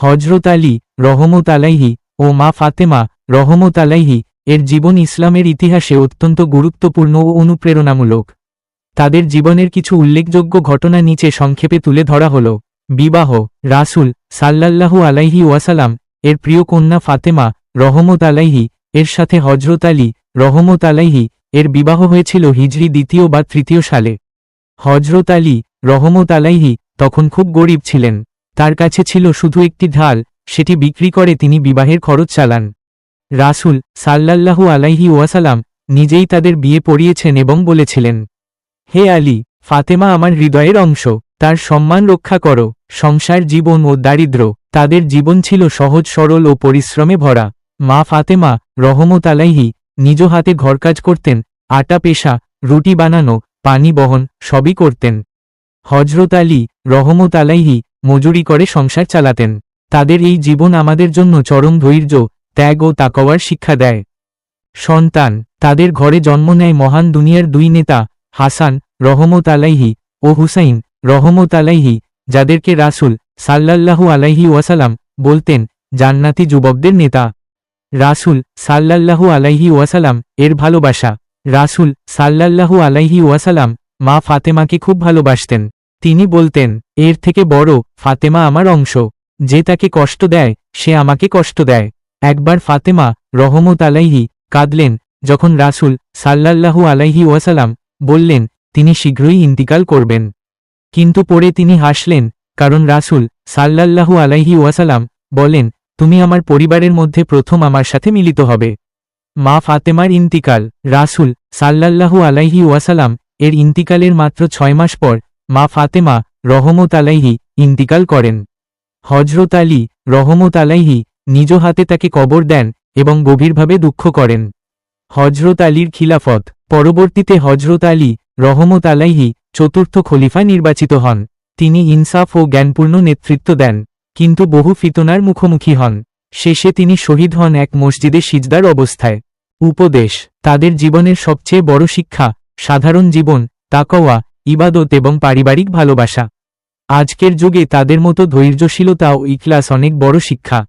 হজরত আলী রহমত আলাইহি ও মা ফাতেমা রহমত আলাইহি এর জীবন ইসলামের ইতিহাসে অত্যন্ত গুরুত্বপূর্ণ ও অনুপ্রেরণামূলক। তাদের জীবনের কিছু উল্লেখযোগ্য ঘটনা নিচে সংক্ষেপে তুলে ধরা হল। বিবাহ। রাসূল সাল্লাল্লাহু আলাইহি ওয়াসাল্লাম এর প্রিয় কন্যা ফাতেমা রহমত আলাইহি এর সাথে হজরত আলী রহমত আলাইহি এর বিবাহ হয়েছিল হিজরি 2য় বা 3য় সালে। হজরত আলী রহমত আলাইহি তখন খুব গরিব ছিলেন। তার কাছে ছিল শুধু একটি ঢাল, সেটি বিক্রি করে তিনি বিবাহের খরচ চালান। রাসূল সাল্লাল্লাহু আলাইহি ওয়াসাল্লাম নিজেই তাদের বিয়ে পড়িয়েছেন এবং বলেছিলেন, হে আলী, ফাতেমা আমার হৃদয়ের অংশ, তার সম্মান রক্ষা করো। সংসার জীবন ও দারিদ্র্য। তাদের জীবন ছিল সহজ সরল ও পরিশ্রমে ভরা। মা ফাতেমা রহমত আলাইহি নিজ হাতে ঘরকাজ করতেন, আটা পেশা, রুটি বানানো, পানি বহন সবই করতেন। হজরত আলী রহমত আলাইহি মজুরি করে সংসার চালাতেন। তাদের এই জীবন আমাদের জন্য চরম ধৈর্য, ত্যাগ ও তাকওয়ার শিক্ষা দেয়। সন্তান। তাদের ঘরে জন্ম নেয় মহান দুনিয়ার দুই নেতা, হাসান রহমত আলাইহি ও হুসাইন রহমত আলাইহি, যাদেরকে রাসূল সাল্লাল্লাহু আলাইহি ওয়াসাল্লাম বলতেন জান্নাতি যুবকদের নেতা। রাসূল সাল্লাল্লাহু আলাইহি ওয়াসাল্লাম এর ভালোবাসা। রাসূল সাল্লাল্লাহু আলাইহি ওয়াসাল্লাম মা ফাতেমাকে খুব ভালোবাসতেন। তিনি বলতেন, এর থেকে বড় ফাতেমা আমার অংশ, যে তাকে কষ্ট দেয় সে আমাকে কষ্ট দেয়। একবার ফাতেমা রহমত আলাইহি কাঁদলেন যখন রাসূল সাল্লাল্লাহু আলাইহি ওয়াসাল্লাম বললেন তিনি শীঘ্রই ইন্তিকাল করবেন। কিন্তু পরে তিনি হাসলেন, কারণ রাসূল সাল্লাল্লাহু আলাইহি ওয়াসাল্লাম বলেন, তুমি আমার পরিবারের মধ্যে প্রথম আমার সাথে মিলিত হবে। মা ফাতেমার ইন্তিকাল। রাসূল সাল্লাল্লাহু আলাইহি ওয়াসাল্লাম এর ইন্তিকালের মাত্র 6 মাস পর মা ফাতেমা রহমত আলাইহি ইন্তিকাল করেন। হজরত আলী রহমত আলাইহি নিজ হাতে তাকে কবর দেন এবং গভীরভাবে দুঃখ করেন। হজরত আলীর খিলাফত। পরবর্তীতে হজরত আলী রহমত আলাইহি চতুর্থ খলিফা নির্বাচিত হন। তিনি ইনসাফ ও জ্ঞানপূর্ণ নেতৃত্ব দেন, কিন্তু বহু ফিতনার মুখোমুখি হন। শেষে তিনি শহীদ হন এক মসজিদে সিজদার অবস্থায়। উপদেশ। তাদের জীবনের সবচেয়ে বড় শিক্ষা সাধারণ জীবন, তাকওয়া, ইবাদত এবং পারিবারিক ভালোবাসা। আজকের যুগে তাদের মতো ধৈর্যশীলতা ও ইখলাস অনেক বড় শিক্ষা।